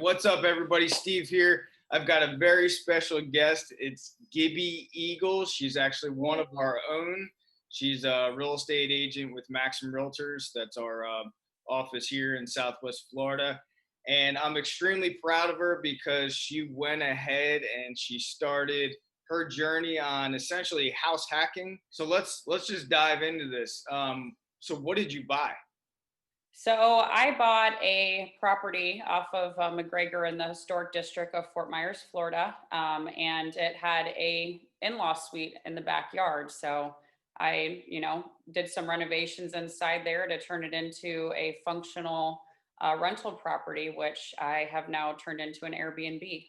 What's up, everybody? Steve here. I've got a very special guest. It's Gibby Eagle. She's actually one of our own. She's a real estate agent with Maxim Realtors. That's our office here in Southwest Florida. And I'm extremely proud of her because she went ahead and she started her journey on essentially house hacking. So let's just dive into this. So what did you buy? So I bought a property off of McGregor in the historic district of Fort Myers, Florida, and it had a in-law suite in the backyard. So I, did some renovations inside there to turn it into a functional rental property, which I have now turned into an Airbnb.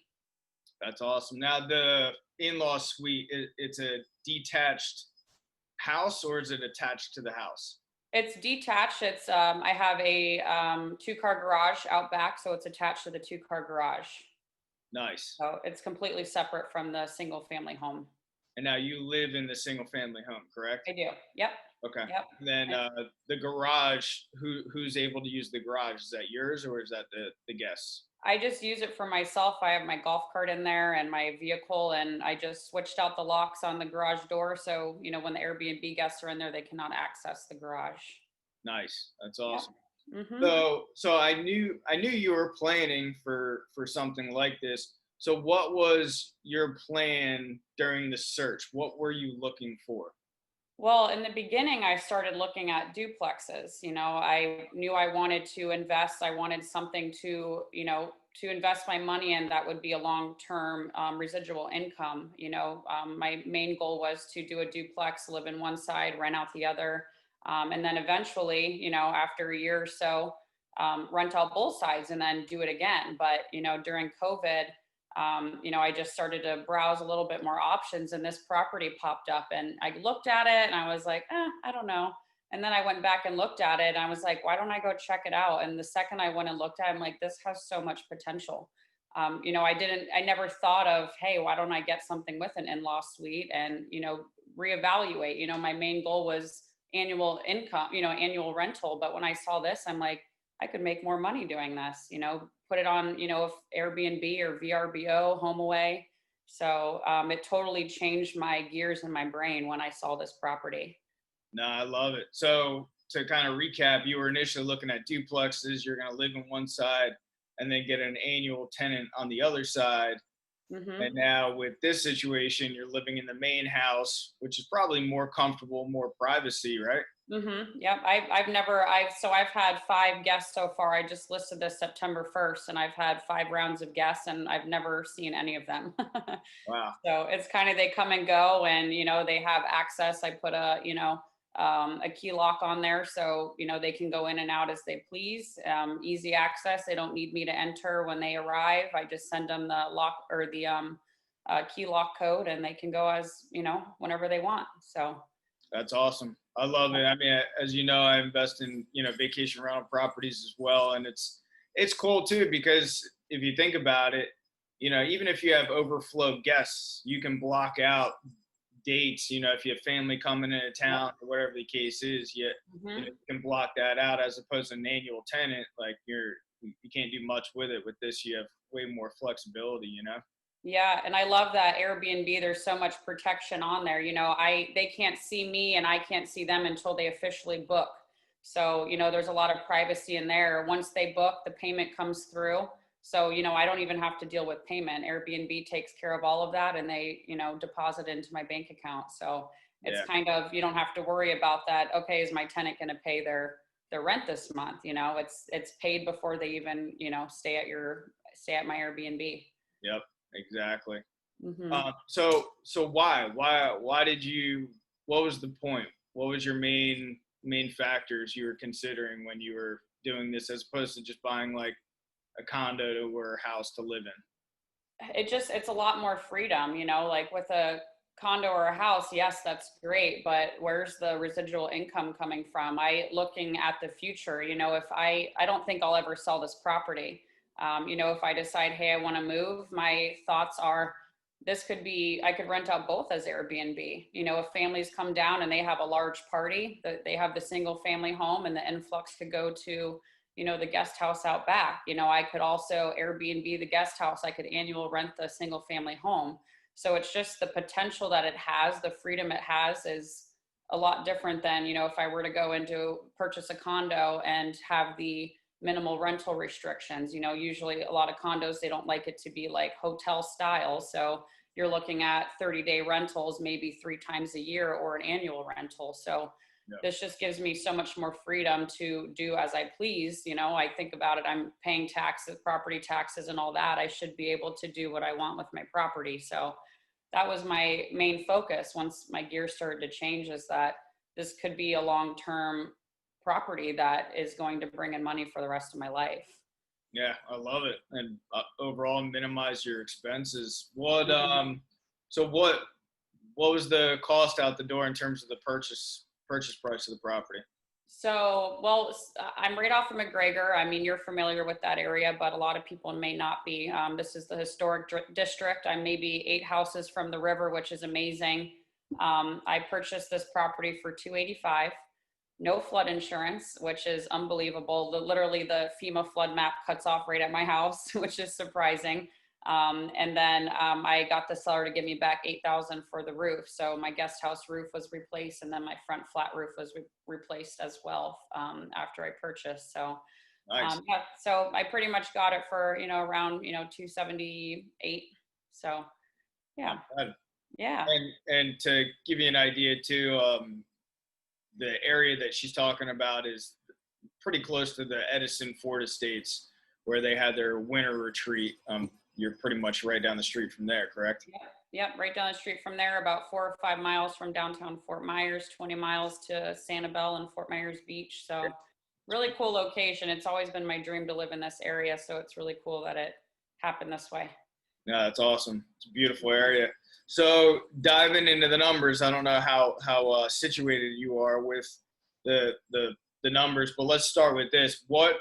That's awesome. Now the in-law suite, it's a detached house, or is it attached to the house? It's detached. I have a two-car garage out back, so it's attached to the two-car garage. Nice. So it's completely separate from the single family home. And now you live in the single family home, correct? I do. Yep. Okay. Yep. And then the garage, who's able to use the garage? Is that yours or is that the guests? I just use it for myself. I have my golf cart in there and my vehicle, and I just switched out the locks on the garage door. So, when the Airbnb guests are in there, they cannot access the garage. Nice. That's Yep. awesome. hmm So I knew you were planning for something like this. So what was your plan during the search? What were you looking for? Well, in the beginning, I started looking at duplexes. I knew I wanted to invest. I wanted something to invest my money in that would be a long-term residual income. My main goal was to do a duplex, live in one side, rent out the other, and then eventually, after a year or so, rent out both sides and then do it again. But during COVID, I just started to browse a little bit more options, and this property popped up, and I looked at it and I was like, I don't know. And then I went back and looked at it and I was like, why don't I go check it out? And the second I went and looked at it, I'm like, this has so much potential. I never thought of, hey, why don't I get something with an in-law suite and, reevaluate. My main goal was annual income, annual rental. But when I saw this, I'm like, I could make more money doing this, put it on, if Airbnb or VRBO, home away. So it totally changed my gears in my brain when I saw this property. No, I love it. So to kind of recap, you were initially looking at duplexes. You're going to live on one side and then get an annual tenant on the other side. And hmm now with this situation, you're living in the main house, which is probably more comfortable, more privacy, right? Yep. I've had 5 guests so far. I just listed this September 1st and I've had 5 rounds of guests and I've never seen any of them. Wow. So it's kind of, they come and go and, they have access. I put a key lock on there. So, they can go in and out as they please. Easy access. They don't need me to enter when they arrive. I just send them the lock or the key lock code and they can go as, whenever they want. So That's awesome. I love it. I mean, as you know, I invest in, vacation rental properties as well. And it's cool too, because if you think about it, even if you have overflow guests, you can block out dates. If you have family coming into town or whatever the case is, mhm. you can block that out as opposed to an annual tenant. Like you can't do much with it. With this, you have way more flexibility. Yeah, and I love that Airbnb. There's so much protection on there. They can't see me and I can't see them until they officially book. So, there's a lot of privacy in there. Once they book, the payment comes through. So, I don't even have to deal with payment. Airbnb takes care of all of that and they, deposit into my bank account. So it's Yeah. kind of, you don't have to worry about that. Okay, is my tenant going to pay their rent this month? It's paid before they even, stay at my Airbnb. Yep. Exactly. hmm So why did you? What was the point? What was your main factors you were considering when you were doing this, as opposed to just buying like a condo or a house to live in? it's a lot more freedom, like with a condo or a house. Yes, that's great, but where's the residual income coming from? Looking at the future, if I don't think I'll ever sell this property. If I decide, hey, I want to move, my thoughts are I could rent out both as Airbnb. If families come down and they have a large party, that they have the single family home and the influx could go to, the guest house out back. I could also Airbnb the guest house. I could annual rent the single family home. So it's just the potential that it has, the freedom it has is a lot different than, if I were to go into purchase a condo and have the minimal rental restrictions. Usually a lot of condos, they don't like it to be like hotel style. So you're looking at 30-day rentals, maybe 3 times a year, or an annual rental. So this just gives me so much more freedom to do as I please. I think about it, I'm paying taxes, property taxes and all that. I should be able to do what I want with my property. So that was my main focus once my gears started to change, is that this could be a long-term property that is going to bring in money for the rest of my life. Yeah, I love it. And overall minimize your expenses. So what was the cost out the door in terms of the purchase price of the property? So, well, I'm right off of McGregor. I mean, you're familiar with that area, but a lot of people may not be. This is the historic district. I'm maybe 8 houses from the river, which is amazing. I purchased this property for $285. No flood insurance, which is unbelievable. Literally the FEMA flood map cuts off right at my house, which is surprising. And then I got the seller to give me back $8,000 for the roof. So my guest house roof was replaced, and then my front flat roof was replaced as well after I purchased. So Nice. yeah, so I pretty much got it for around $278. So yeah, yeah. And to give you an idea too, the area that she's talking about is pretty close to the Edison Ford Estates, where they had their winter retreat. You're pretty much right down the street from there, correct? Yep, right down the street from there, about 4 or 5 miles from downtown Fort Myers, 20 miles to Sanibel and Fort Myers Beach. So really cool location. It's always been my dream to live in this area, so it's really cool that it happened this way. Yeah, that's awesome. It's a beautiful area. So diving into the numbers, I don't know how situated you are with the numbers, but let's start with this. What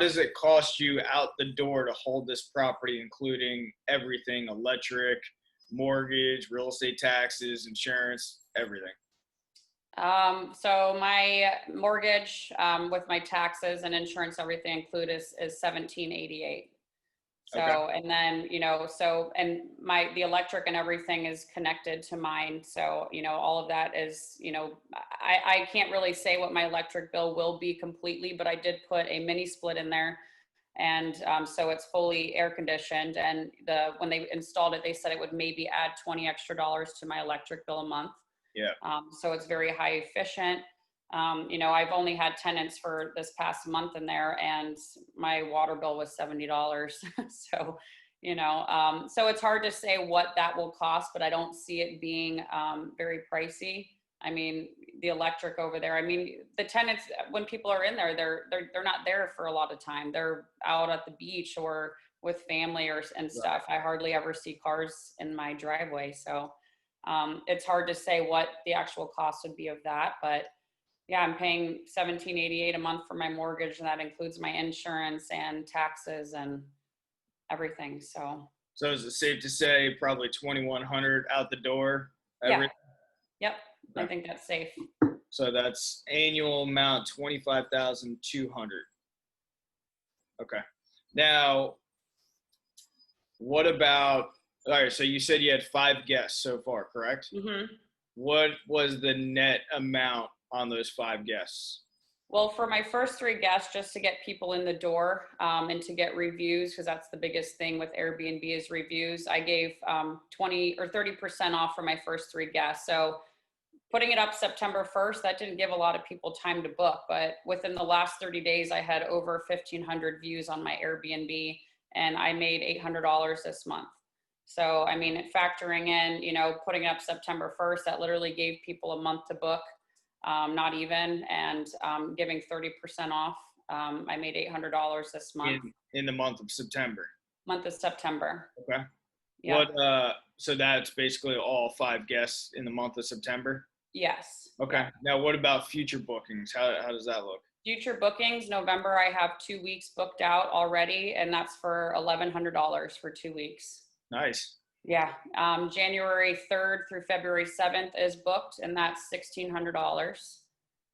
does it cost you out the door to hold this property, including everything: electric, mortgage, real estate taxes, insurance, everything? So my mortgage with my taxes and insurance, everything included is $1,788. So, Okay. and then, and the electric and everything is connected to mine. So, all of that is, I can't really say what my electric bill will be completely, but I did put a mini split in there. And so it's fully air conditioned. And when they installed it, they said it would maybe add $20 extra to my electric bill a month. Yeah. So it's very high efficient. I've only had tenants for this past month in there, and my water bill was $70. So, so it's hard to say what that will cost, but I don't see it being very pricey. I mean, the electric over there, I mean, the tenants, when people are in there, they're not there for a lot of time. They're out at the beach or with family and stuff. I hardly ever see cars in my driveway. So it's hard to say what the actual cost would be of that, but yeah, I'm paying $1,788 a month for my mortgage, and that includes my insurance and taxes and everything. So is it safe to say probably $2,100 out the door? Yeah. Yep. I think that's safe. So that's annual amount $25,200. Okay. Now, what about? All right. So you said you had 5 guests so far, correct? Mm-hmm. What was the net amount on those 5 guests? Well, for my first 3 guests, just to get people in the door and to get reviews, because that's the biggest thing with Airbnb is reviews, I gave 20 or 30% off for my first 3 guests. So putting it up September 1st, that didn't give a lot of people time to book, but within the last 30 days, I had over 1,500 views on my Airbnb, and I made $800 this month. So, I mean, factoring in, putting it up September 1st, that literally gave people a month to book. Not even, and giving 30% off. I made $800 this month. In the month of September. Month of September. Okay. Yeah. So that's basically all 5 guests in the month of September? Yes. Okay. Yeah. Now, what about future bookings? How does that look? Future bookings, November, I have 2 weeks booked out already, and that's for $1,100 for 2 weeks. Nice. Yeah. January 3rd through February 7th is booked, and that's $1,600.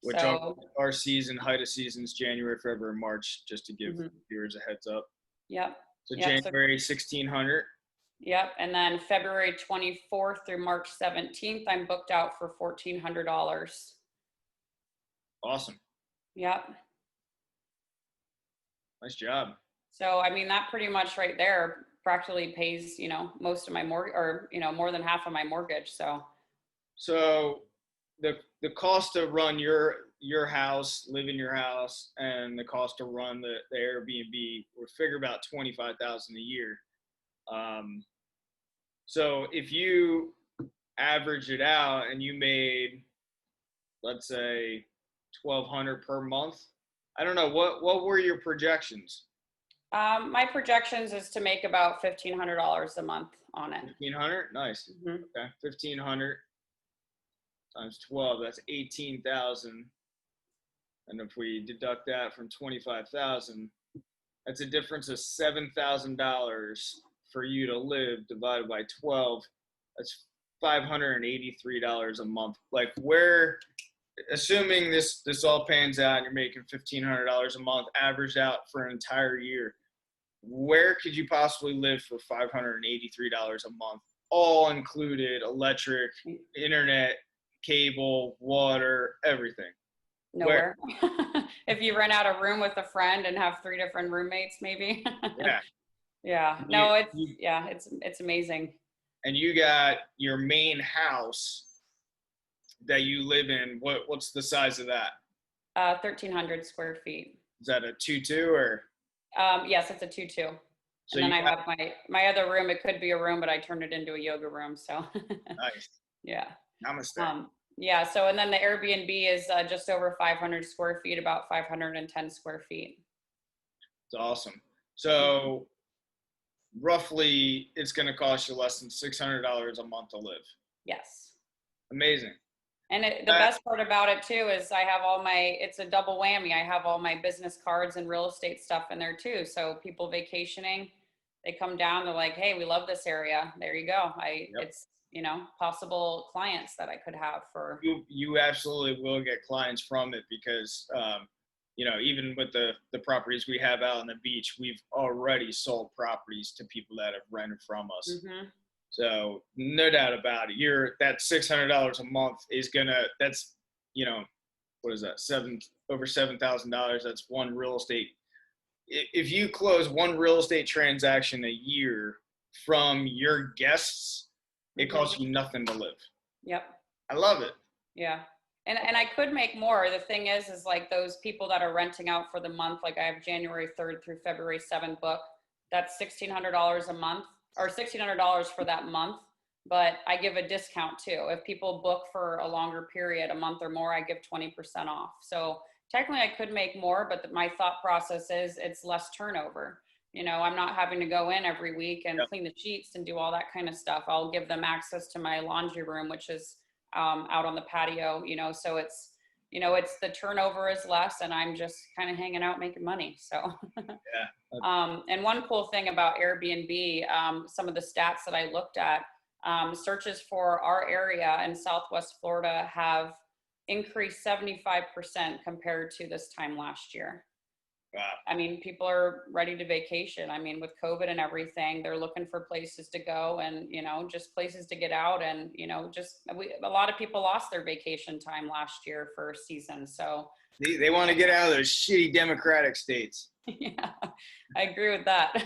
which our, So, our season, height of season is January, February, March, just to give mhm. viewers a heads up. Yep. So Yep. So, January 1600. yep. And then February 24th through March 17th, I'm booked out for $1,400. Awesome. Yep. Nice job. So, I mean, that pretty much right there practically pays, most of my mortgage, or, more than half of my mortgage. So, So the cost to run your house, live in your house, and the cost to run the Airbnb, we figure about 25,000 a year. So if you average it out and you made, let's say, 1,200 per month, I don't know what were your projections? my projections is to make about $1,500 a month on it. 1,500, nice. Mhm. Okay, 1,500 times 12, that's 18,000. And if we deduct that from 25,000, that's a difference of $7,000 for you to live divided by 12. That's $583 a month. Like, where, assuming this all pans out and you're making $1,500 a month averaged out for an entire year, where could you possibly live for $583 a month, all included, electric, internet, cable, water, everything? Where? Nowhere. If you rent out a room with a friend and have 3 different roommates, maybe. Yeah. Yeah. You, No, you, it's amazing. and you got your main house that you live in. What's the size of that? 1,300 square feet. Is that a 2-2 or? Yes, it's a 2-2. So And then you I got, have my other room. It could be a room, but I turned it into a yoga room. So, nice. yeah. Namaste. Yeah. So, and then the Airbnb is just over 500 square feet, about 510 square feet. It's awesome. So roughly, it's going to cost you less than $600 a month to live. Yes. Amazing. And the best part about it too is I have it's a double whammy. I have all my business cards and real estate stuff in there too. So people vacationing, they come down, they're like, hey, we love this area. There you go. Yep. It's, possible clients that I could have for. You absolutely will get clients from it because, even with the properties we have out on the beach, we've already sold properties to people that have rented from us. Mm-hmm. So no doubt about it. That $600 a month is that's, what is that? Over $7,000. That's one real estate. If you close one real estate transaction a year from your guests, it costs you nothing to live. Yep. I love it. Yeah. And I could make more. The thing is like those people that are renting out for the month, like I have January 3rd through February 7th book, that's $1,600 a month or $1,600 for that month. But I give a discount too. If people book for a longer period, a month or more, I give 20% off. So technically I could make more, but my thought process is it's less turnover. I'm not having to go in every week and clean the sheets and do all that kind of stuff. I'll give them access to my laundry room, which is out on the patio, so it's, it's the turnover is less and I'm just kind of hanging out making money. So, yeah. And one cool thing about Airbnb, some of the stats that I looked at, searches for our area in Southwest Florida have increased 75% compared to this time last year. Wow. I mean, people are ready to vacation. I mean, with COVID and everything, they're looking for places to go and, just places to get out. And, a lot of people lost their vacation time last year for a season. So they want to get out of those shitty Democratic states. Yeah, I agree with that.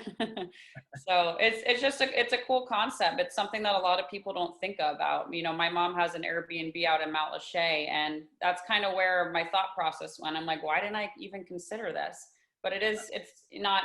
So it's just it's a cool concept. It's something that a lot of people don't think about. My mom has an Airbnb out in Mount Lachey, and that's kind of where my thought process went. I'm like, why didn't I even consider this? But it's not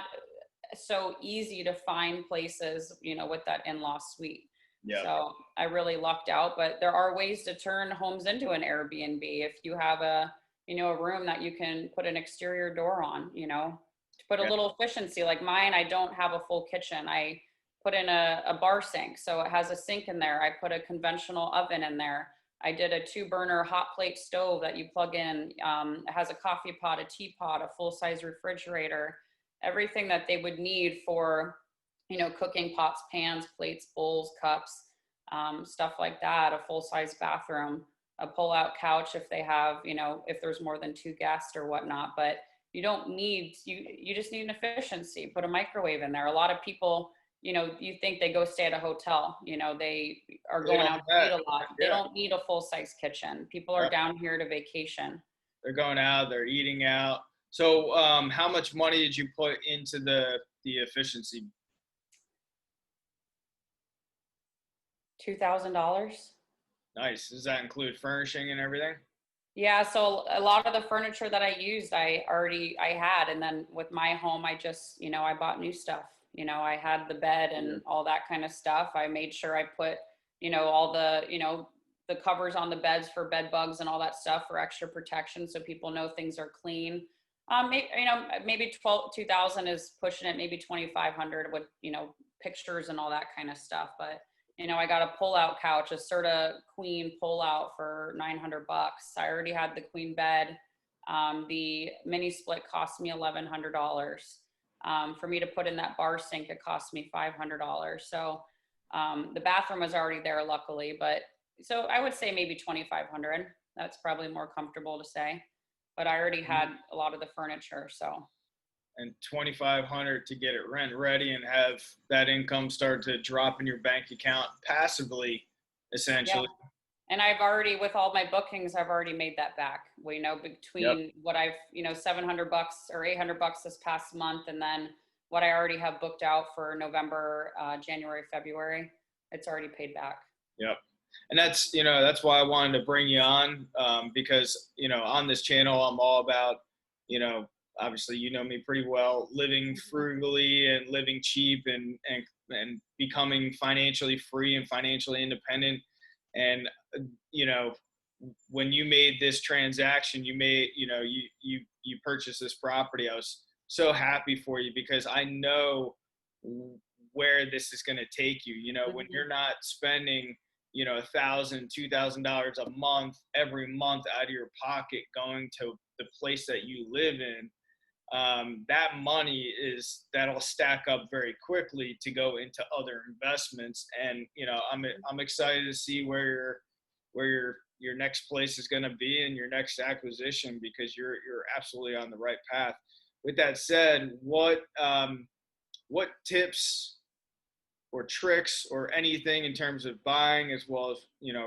so easy to find places, with that in-law suite. Yeah. So I really lucked out, but there are ways to turn homes into an Airbnb. If you have a room that you can put an exterior door on, to put a little efficiency. Like mine, I don't have a full kitchen. I put in a bar sink, so it has a sink in there. I put a conventional oven in there. I did a 2-burner hot plate stove that you plug in. It has a coffee pot, a teapot, a full-size refrigerator, everything that they would need for, cooking pots, pans, plates, bowls, cups, stuff like that, a full-size bathroom. a pull-out couch if they have, if there's more than 2 guests or whatnot. But you don't need, you just need an efficiency. Put a microwave in there. A lot of people, you think they go stay at a hotel, they are They going don't out have to eat that. a lot. They Yeah. don't need a full-size kitchen. People are down here to vacation. They're going out, they're eating out. So how much money did you put into the efficiency? $2,000. Nice. Does that include furnishing and everything? Yeah, so a lot of the furniture that I used, I had, and then with my home, I just, I bought new stuff. I had the bed and all that kind of stuff. I made sure I put, all the, the covers on the beds for bed bugs and all that stuff for extra protection, so people know things are clean. Maybe 2,000 is pushing it, maybe 2,500 with, pictures and all that kind of stuff. But I got a pull-out couch, a Serta queen pull-out for $900. I already had the queen bed. The mini split cost me $1,100. For me to put in that bar sink, it cost me $500. So the bathroom was already there, luckily. But so I would say maybe 2,500. That's probably more comfortable to say. But I already had a lot of the furniture, so. And 2,500 to get it rent ready and have that income start to drop in your bank account passively, essentially. Yeah. And I've already, with all my bookings, I've already made that back. Between what I've, $700 or $800 this past month, and then what I already have booked out for November, January, February, it's already paid back. Yep. And that's why I wanted to bring you on, because, on this channel, I'm all about, obviously, me pretty well, living frugally and living cheap and becoming financially free and financially independent. And, when you made this transaction, you purchased this property. I was so happy for you because I know where this is going to take you. When you're not spending, $1,000, $2,000 a month, every month out of your pocket going to the place that you live in, that money that'll stack up very quickly to go into other investments. And I'm excited to see where your next place is going to be and your next acquisition, because you're absolutely on the right path. With that said, what tips or tricks or anything in terms of buying as well as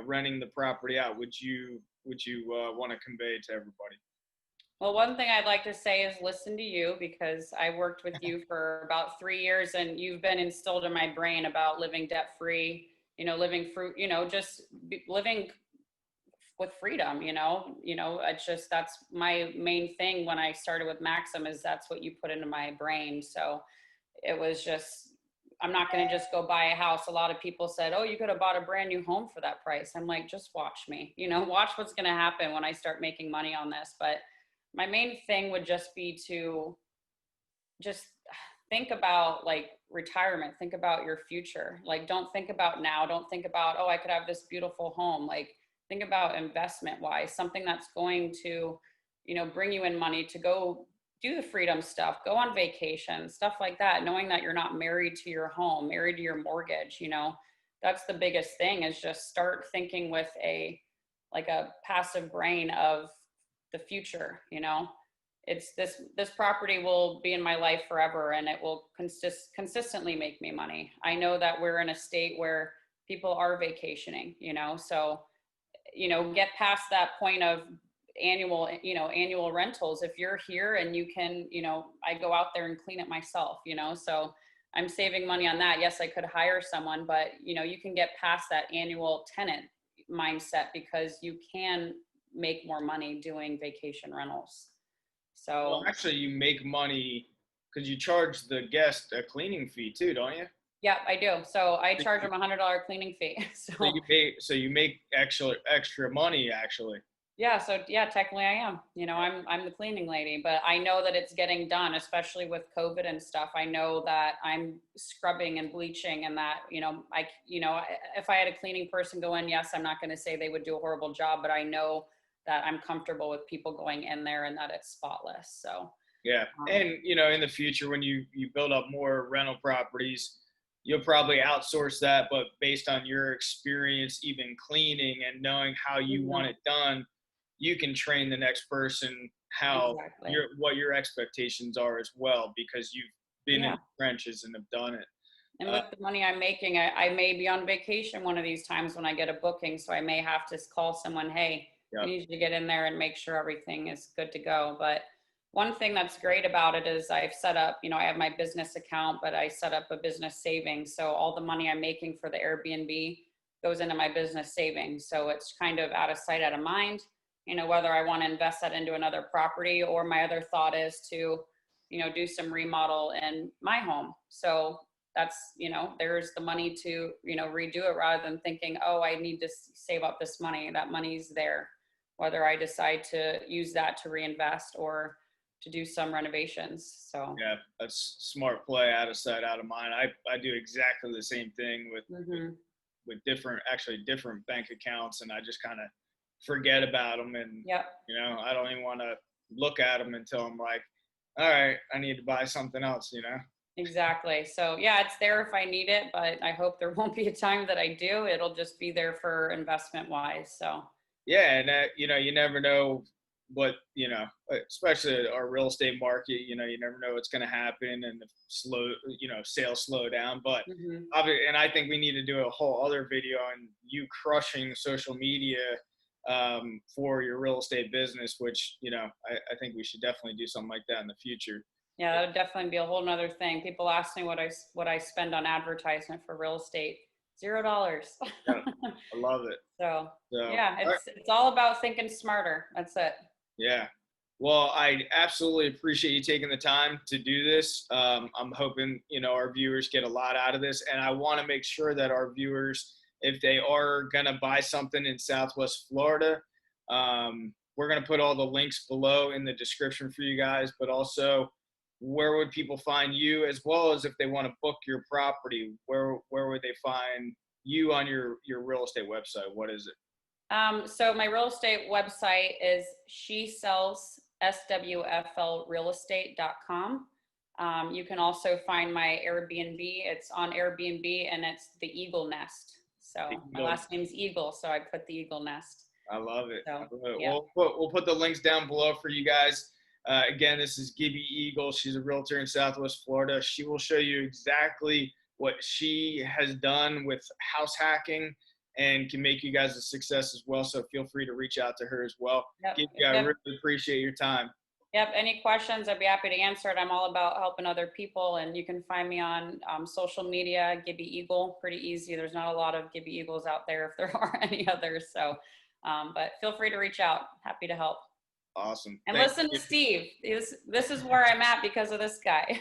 renting the property out would you want to convey to everybody? Well, one thing I'd like to say is listen to you, because I worked with you for about 3 years, and you've been instilled in my brain about living debt-free, living just living with freedom, it's just, that's my main thing when I started with Maxim, is that's what you put into my brain. So it was just, I'm not going to just go buy a house. A lot of people said, oh, you could have bought a brand new home for that price. I'm like, just watch me, watch what's going to happen when I start making money on this. But my main thing would just be to just think about like retirement, think about your future. Like, don't think about now. Don't think about, oh, I could have this beautiful home. Like, think about investment wise, something that's going to, bring you in money to go do the freedom stuff, go on vacation, stuff like that, knowing that you're not married to your home, married to your mortgage. That's the biggest thing, is just start thinking with a passive brain of the future. It's this property will be in my life forever, and it will consistently make me money. I know that we're in a state where people are vacationing, so get past that point of annual rentals. If you're here and you can, I go out there and clean it myself, so I'm saving money on that. Yes, I could hire someone, but you can get past that annual tenant mindset, because you can make more money doing vacation rentals. So well, actually, you make money because you charge the guest a cleaning fee too, don't you? yeah, I do. So I charge them $100 cleaning fee. So you make extra money actually. Yeah, so yeah, technically I am. I'm the cleaning lady, but I know that it's getting done, especially with COVID and stuff. I know that I'm scrubbing and bleaching, and that, if I had a cleaning person go in, yes, I'm not going to say they would do a horrible job, but I know that I'm comfortable with people going in there and that it's spotless. So yeah. And in the future, when you build up more rental properties, you'll probably outsource that, but based on your experience, even cleaning and knowing how you want Mhm. it done, you can train the next person how Exactly. what your expectations are as well, because you've been in Yeah. the trenches and have done it. And Uh, with the money I'm making, I may be on vacation one of these times when I get a booking. So I may have to call someone, hey, I yeah, need you to get in there and make sure everything is good to go. But one thing that's great about it is I've set up, I have my business account, but I set up a business savings. So all the money I'm making for the Airbnb goes into my business savings. So it's kind of out of sight, out of mind, whether I want to invest that into another property, or my other thought is to, do some remodel in my home. So that's, there's the money to, redo it, rather than thinking, oh, I need to save up this money. That money's there, whether I decide to use that to reinvest or to do some renovations. So, yeah, that's smart play, out of sight, out of mind. I do exactly the same thing hmm with different, actually different bank accounts, and I just kind of forget about them, and yep, I don't even want to look at them until I'm like, all right, I need to buy something else. exactly. So yeah, it's there if I need it, but I hope there won't be a time that I do. It'll just be there for investment wise. So, Yeah, and you never know what, especially our real estate market. You never know what's going to happen, and if sales slow down. But mhm. obviously, and I think we need to do a whole other video on you crushing social media for your real estate business, which I think we should definitely do something like that in the future. Yeah, that would definitely be a whole nother thing. People ask me what I spend on advertisement for real estate. $0. Yeah, I love it. So So, yeah, all right. it's all about thinking smarter. That's it. Yeah. Well, I absolutely appreciate you taking the time to do this. I'm hoping, our viewers get a lot out of this. And I want to make sure that our viewers, if they are going to buy something in Southwest Florida, we're going to put all the links below in the description for you guys, but also where would people find you, as well as if they want to book your property, where would they find you on your real estate website? What is it? So my real estate website is she sells swflrealestate.com. You can also find my Airbnb. It's on Airbnb, and it's the Eagle Nest. So my Eagle. last name's Eagle, so I put the Eagle Nest. I love it. I So love it. yeah. We'll put the links down below for you guys. Again, this is Gibby Eagle. She's a realtor in Southwest Florida. She will show you exactly what she has done with house hacking, and can make you guys a success as well. So feel free to reach out to her as well. Yep. Gibby, If I you have really appreciate your time. Yep. Any questions, I'd be happy to answer it. I'm all about helping other people, and you can find me on social media, Gibby Eagle. Pretty easy. There's not a lot of Gibby Eagles out there, if there are any others. So, but feel free to reach out. Happy to help. Awesome. And Thank listen to you. Steve. This is where I'm at because of this guy.